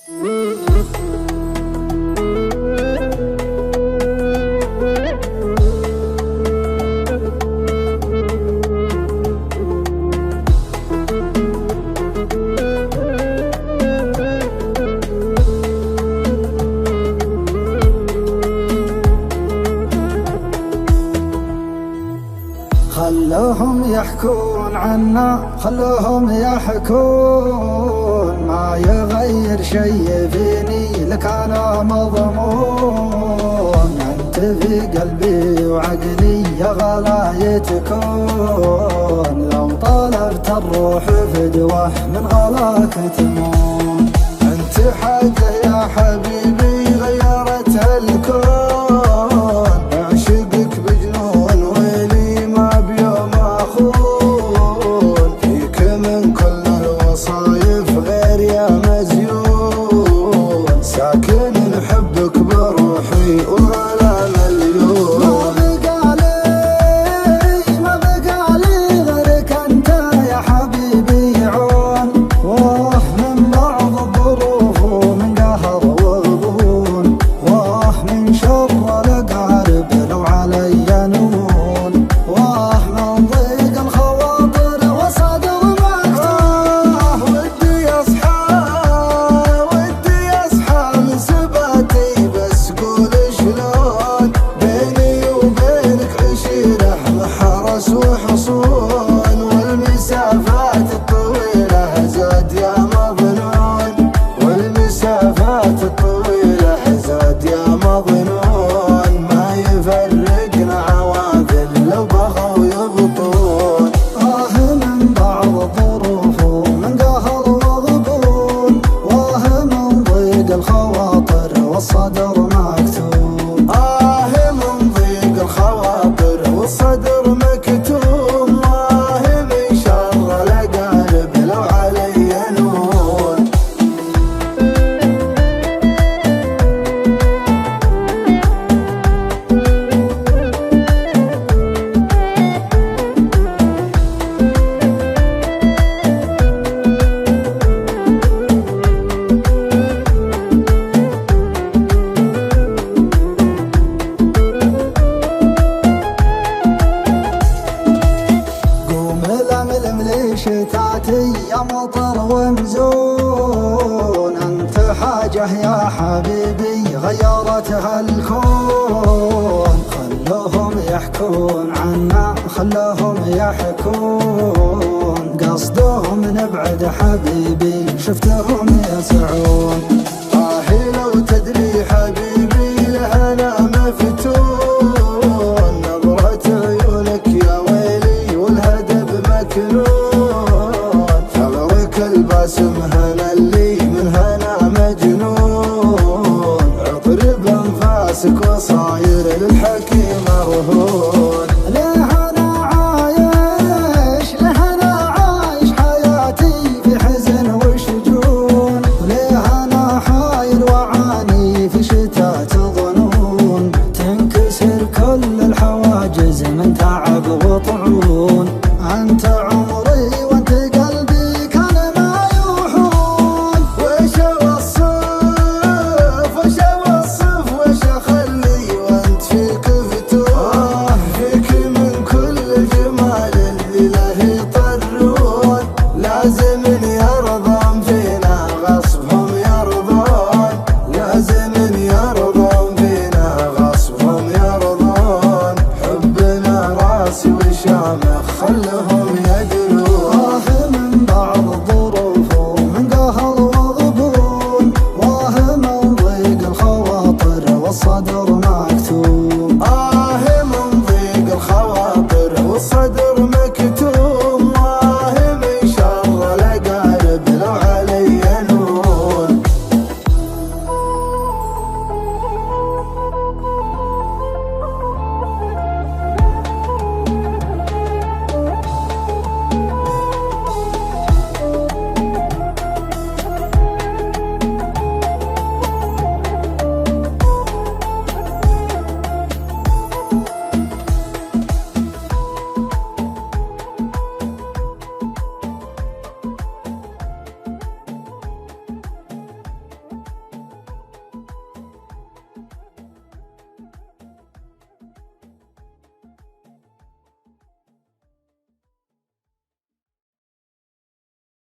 خلوهم يحكون عنا، خلوهم يحكون، ما يغير شي فيني لك انا مضمون. انت في قلبي وعقلي يا غلاي تكون، لو طلبت الروح فدوه من غلاك تمون. انت حاجة يا حبيبي غيرت الكون، اعشقك بجنون ويلي ما بيوم اخون. فيك من كل الوصايف غير يا مزيون، ساكن نحبك بروحي والغلا مليون. ما بقى لي غيرك انت يا حبيبي عون، واه من بعض الظروف ومن قهر وغبون، واه من شر الاقارب لو علي نون، واه من ضيق الخواطر وصدر مكتوم. ودي اصحى من سباتي بس قول شلون، بيني وبينك عشيرة محرس وحصون، والمسافات الطويلة زاد يا مظنون، والمسافات الطويلة زاد يا مظنون. ما يفرقنا عواذل لو بغوا يبطون، من بعض الظروف ومن قهر وغبون، من ضيق الخواطر والصدر مكتوم. من ضيق الخواطر والصدر مكتوم، من شر الاقارب لو علي نون. شتاتي يا مطر ومزون، انت حاجة يا حبيبي غيرتها الكون. خلوهم يحكون عنا، خلوهم يحكون، قصدهم نبعد حبيبي شفتهم يسعون. لو تدري حبيبي لهنا مفتون، نظرة عيونك يا ويلي والهدف مكنون، ثغرك الباسم هنا اللي